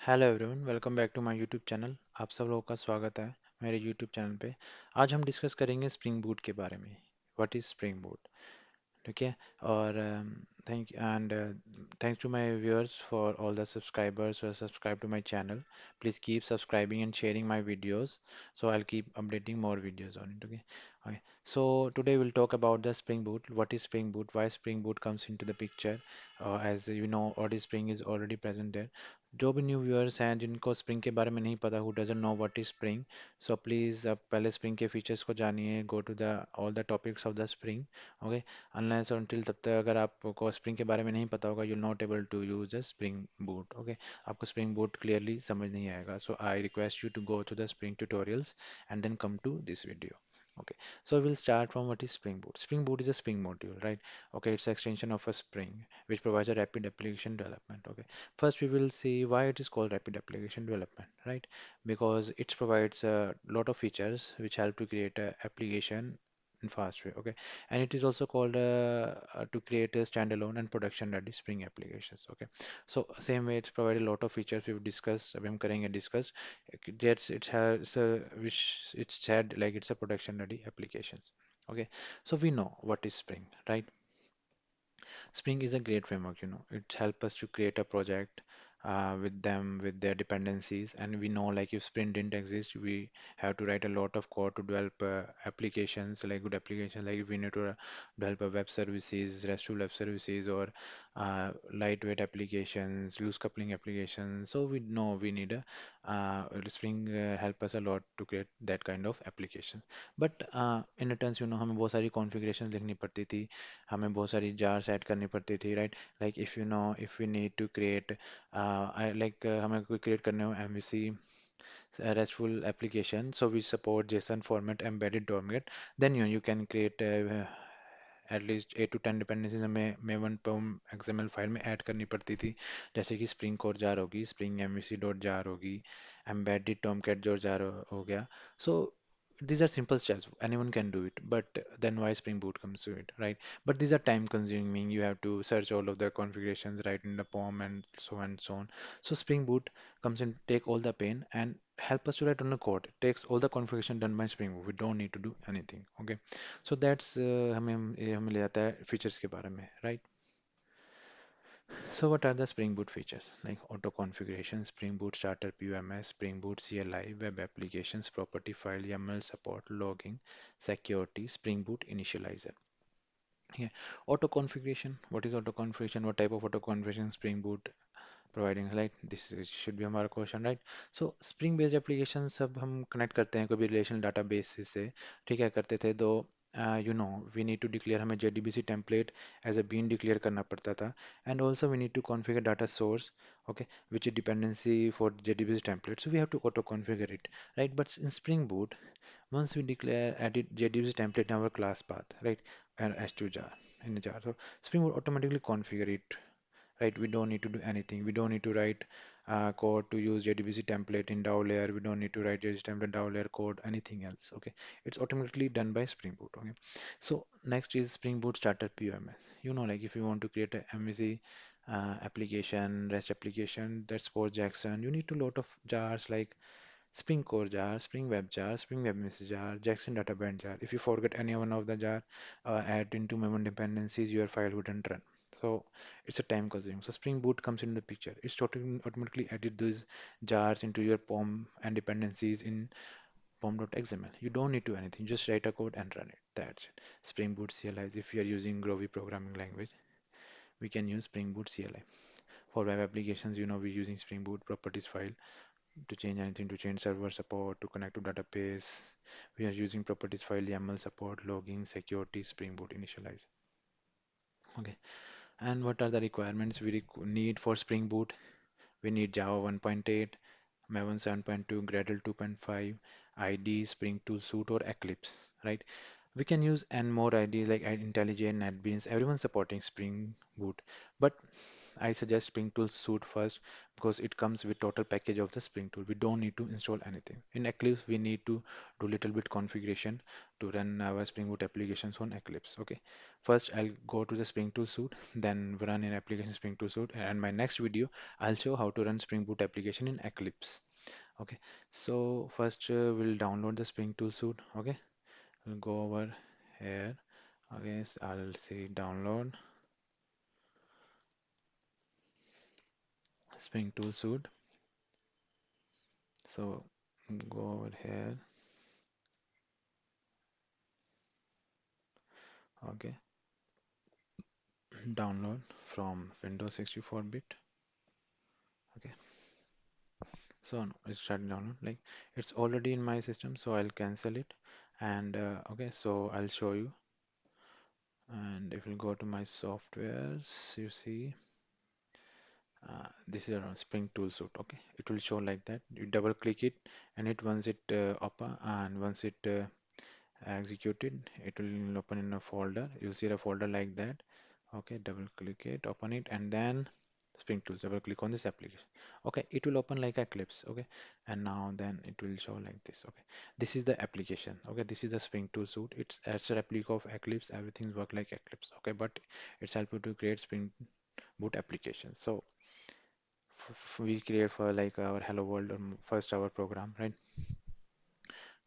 Hello everyone, welcome back to my YouTube channel. आप सब लोगों का स्वागत है मेरे यूट्यूब चैनल पे। आज हम डिस्कस करेंगे स्प्रिंग बूट के बारे में। What is Spring Boot? ठीक है। और thanks to my viewers for all the subscribers who subscribe to my channel. Please keep subscribing and sharing my videos, so I'll keep updating more videos on it. Okay. Okay. So today we'll talk about the Spring Boot. What is Spring Boot? Why Spring Boot comes into the picture? As you know, Audi Spring is already present there. जो भी new viewers हैं जिनको spring के बारे में नहीं पता, who doesn't know what is Spring, so please आप पहले स्प्रिंग के फीचर्स को जानिए। Go to the all the topics of the Spring. Okay. Unless और until तब तक अगर आपको स्प्रिंग के बारे में नहीं पता होगा, you not able to use the Spring Boot. Okay. आपको स्प्रिंग बूट क्लियरली समझ नहीं आएगा, so I request you to go to the Spring tutorials and then come to this video. Okay, so we'll start from what is Spring Boot. Spring Boot is a Spring module, right? Okay, it's an extension of a Spring which provides a rapid application development. Okay, first we will see why it is called rapid application development, right? Because it provides a lot of features which help to create a application in fast way. Okay, and it is also called to create a standalone and production ready Spring applications. Okay, so same way it's provided a lot of features we've discussed, अभी हम करेंगे discuss. That's it has which it's said like it's a production ready applications. Okay, so we know what is Spring, right? Spring is a great framework, It helps us to create a project with them, with their dependencies. And we know, like, if Spring didn't exist, we have to write a lot of code to develop applications, like good applications. Like, if we need to develop a web services, RESTful web services, or lightweight applications, loose coupling applications. So we know we need a Spring help us a lot to create that kind of application. But in returns, हमें बहुत सारी configurations लिखनी पड़ती थी, हमें बहुत सारी jars add करनी पड़ती थी, right? Like if we need to create हमें कोई create करने हो MVC RESTful application, so we support JSON format embedded document, then you can create at least 8 to 10 dependencies हमें मेवन पम XML फाइल में ऐड करनी पड़ती थी। जैसे कि स्प्रिंग कोर जार होगी, स्प्रिंग MVC डॉट जार होगी, एम्बेडेड टॉमकैट जो जार हो गया। सो these are simple steps, anyone can do it, but then why Spring Boot comes to it, right? But these are time consuming. You have to search all of the configurations, right, in the POM and so on. So Spring Boot comes in, take all the pain and help us to write on the code. It takes all the configuration done by Spring Boot. We don't need to do anything. Okay, so that's हमें ले जाता है features के बारे में, right? So what are the Spring Boot features? Like auto configuration, Spring Boot Starter PUMS, Spring Boot CLI, web applications, property file, YAML support, logging, security, Spring Boot initializer. Yeah. Auto configuration. What is auto configuration? What type of auto configuration Spring Boot providing? Right, should be हमारा question, right? So Spring based applications सब हम connect करते हैं कोई भी relational database से, ठीक है, करते थे तो we need to declare, हमें JDBC template as a bean declare करना पड़ता था, and also we need to configure data source, okay, which is dependency for JDBC template, so we have to auto configure it, right? But in Spring Boot, once we declare edit JDBC template in our class path, right, and S2 jar in the jar, so Spring Boot automatically configure it, right? We don't need to do anything. We don't need to write code to use JDBC template in DAO layer. We don't need to write JDBC template DAO layer code, anything else. Okay, it's automatically done by Spring Boot. Okay, so next is Spring Boot Starter PUMS. Like if you want to create a MVC application, REST application that supports Jackson, you need to load of jars like Spring Core jar, Spring Web jar, Spring Web Message jar, Jackson Databand jar. If you forget any one of the jar, add into memory dependencies, your file wouldn't run. So it's a time consuming. So Spring Boot comes into the picture. It's totally automatically edit these jars into your POM and dependencies in pom.xml. You don't need to do anything. Just write a code and run it. That's it. Spring Boot CLI. If you are using Groovy programming language, we can use Spring Boot CLI. For web applications, we're using Spring Boot properties file to change anything, to change server support, to connect to database. We are using properties file, YAML support, logging, security, Spring Boot initialize. Okay. And what are the requirements we need for Spring Boot? We need Java 1.8, Maven 7.2, Gradle 2.5, IDE, Spring Tool Suite, or Eclipse, right? We can use and more IDEs like IntelliJ, NetBeans, everyone supporting Spring Boot. But I suggest Spring Tool Suite first because it comes with total package of the Spring Tool. We don't need to install anything. In Eclipse, we need to do little bit configuration to run our Spring Boot applications on Eclipse. Okay, first I'll go to the Spring Tool Suite, then run an application Spring Tool Suite, and my next video I'll show how to run Spring Boot application in Eclipse. Okay, so first we'll download the Spring Tool Suite. Okay, we'll go over here. Okay, so I'll say download Spring Tool Suite. So go over here. Okay, download from Windows 64-bit. Okay, so no, it's starting download. Like it's already in my system, so I'll cancel it. And okay, so I'll show you. And if you go to my softwares, you see this is a Spring Tool Suite. Okay, it will show like that. You double click it, and it once it open and once it executed, it will open in a folder. You'll see a folder like that. Okay, double click it, open it, and then Spring Tools, double click on this application. Okay, it will open like Eclipse. Okay, and now then it will show like this. Okay, this is the application. Okay, this is the Spring Tool Suite. It's a replica of Eclipse. Everything work like Eclipse. Okay, but it's help you to create Spring Boot application. So we create for like our Hello World first our program, right?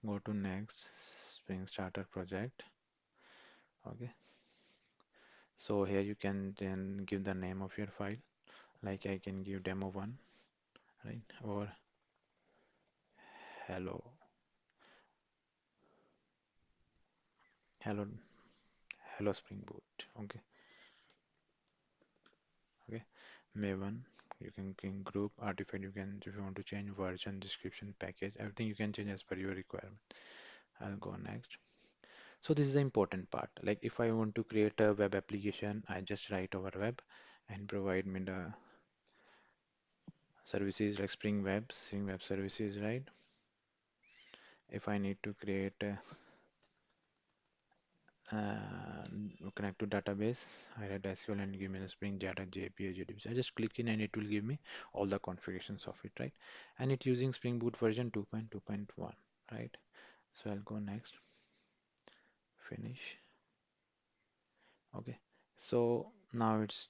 Go to next Spring Starter project. Okay, so here you can then give the name of your file. Like I can give demo1, right? Or hello, hello, hello Spring Boot. Okay, okay. Maven, you can group artifact. You can if you want to change version, description, package, everything you can change as per your requirement. I'll go next. So this is the important part. Like if I want to create a web application, I just write over web and provide me the services like Spring Web Services, right? If I need to create a connect to database, I write SQL and give me the Spring Data JPA JDBC. I just click in and it will give me all the configurations of it, right? And it using Spring Boot version 2.2.1, right? So I'll go next, finish. Okay, so now it's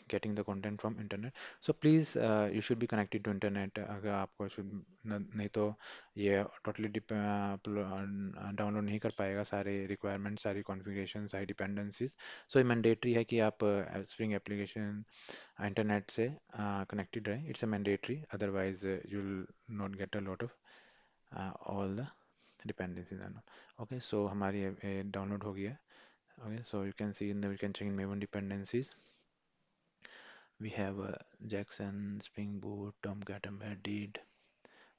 getting the content from internet. So please, you should be connected to internet. अगर आपको should नहीं तो ये totally download नहीं कर पाएगा सारे requirements, सारी configurations, सारी dependencies. So ये mandatory है कि आप Spring application internet से connected रहे. It's a mandatory. Otherwise, you'll not get a lot of all the dependencies and all. Okay, so हमारी download हो गया. Okay, so you can see in the we can check in Maven dependencies. We have Jackson, Spring Boot, Tomcat embedded,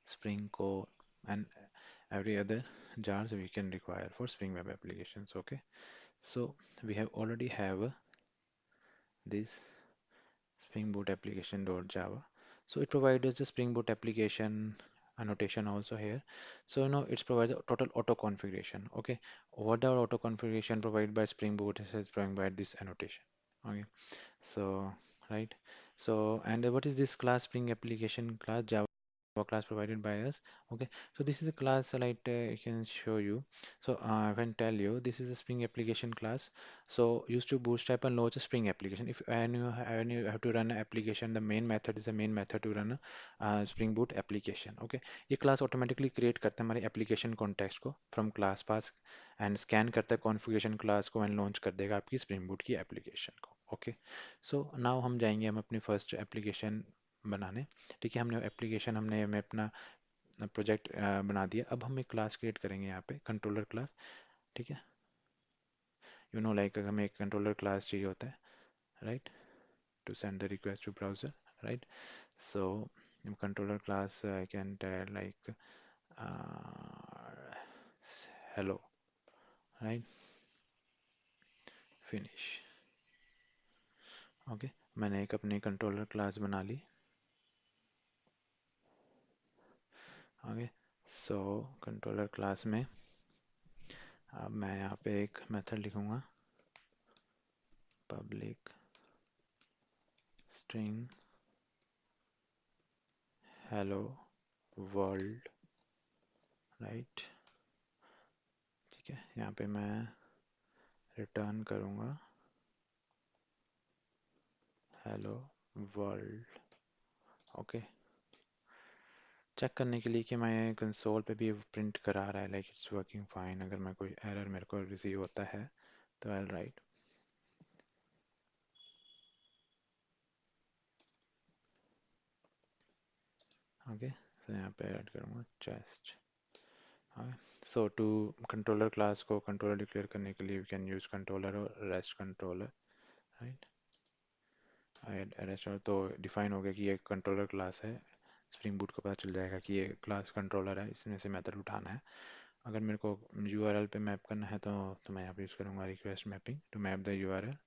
Spring Core, and every other jars we can require for Spring Web applications. Okay, so we have already have this Spring Boot application.java. So it provides us the Spring Boot application annotation also here. So it provides a total auto configuration. Okay, what are auto configuration provided by Spring Boot is provided by this annotation. Okay, so right. So and what is this class Spring application class Java class provided by us? Okay, so this is a class like I can show you. So I can tell you this is a Spring application class. So used to bootstrap and launch a Spring application. If when you have to run an application, the main method is the main method to run a Spring Boot application. Okay, ये class automatically create करता है हमारे application context को from class path and scan करता है configuration class को and launch कर देगा आपकी Spring Boot की application को. Okay, so now हम अपनी first application बनाने. ठीक है, हमने एप्लीकेशन हमने हमें अपना प्रोजेक्ट बना दिया. अब हम एक क्लास क्रिएट करेंगे यहाँ पे कंट्रोलर क्लास. ठीक है, लाइक हमें एक कंट्रोलर क्लास चाहिए होता है, right, to send the request to browser, right. So controller class I can tell like hello, right, finish. Okay, मैंने एक अपनी कंट्रोलर क्लास बना ली. ओके, सो कंट्रोलर क्लास में अब मैं यहाँ पे एक मेथड लिखूँगा, public string hello world, right. ठीक है, यहाँ पे मैं रिटर्न करूँगा हेलो वर्ल्ड। ओके, चेक करने के लिए कि मैं कंसोल पे भी प्रिंट करा रहा है लाइक इट्स वर्किंग फाइन। अगर मैं कोई एरर मेरे को रिसीव होता है तो आई राइट। ओके, तो यहाँ पे ऐड करूँगा चेस्ट। सो टू कंट्रोलर क्लास को कंट्रोलर डिक्लेयर करने के लिए वी कैन यूज कंट्रोलर और रेस्ट कंट्रोलर, राइट। रेस्ट तो डिफाइन हो गया कि ये कंट्रोलर क्लास है। स्प्रिंग बूट को पता चल जाएगा कि ये क्लास कंट्रोलर है, इसमें से मेथड उठाना है। अगर मेरे को यूआरएल पे मैप करना है तो मैं यहाँ पे यूज़ करूँगा request mapping to map the URL.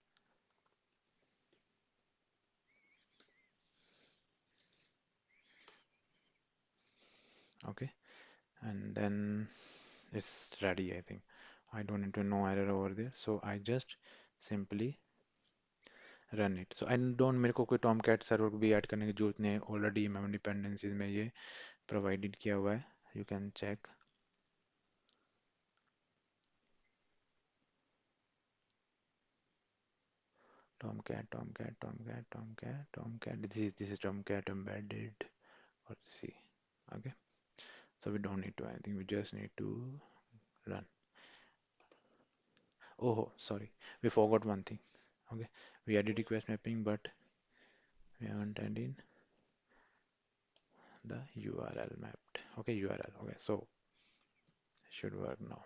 Okay, and then it's ready. I think I don't need to know error over there, so I just simply run it. So I don't, मेरे को कोई Tomcat server भी add करने की जरूरत नहीं है, already memory dependencies में ये प्रोवाइडेड किया हुआ है। You can check. Tomcat, this is Tomcat embedded or C. Okay, so we don't need to anything, we just need to run. Oh, sorry, we forgot one thing. Okay, we added request mapping, but we haven't added the URL mapped. Okay, URL. Okay, so should work now.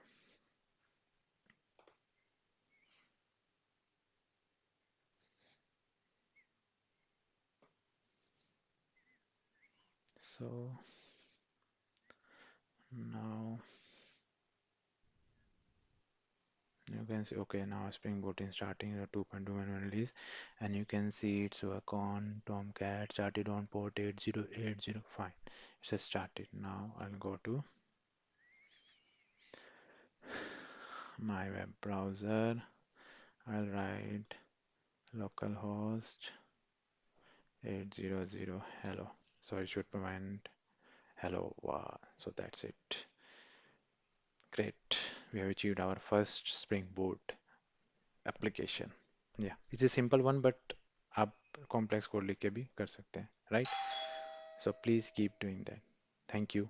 So now you can see, okay, now Spring Boot is starting the 2.2 manual release, and you can see it's work on Tomcat started on port 8080. Fine, it says started. Now I'll go to my web browser. I'll write localhost 800 hello. So it should prevent hello. Wow. So that's it. Great. We have achieved our first Spring Boot application. Yeah, it's a simple one, but आप complex code लिख के भी कर सकते हैं, right? So please keep doing that. Thank you.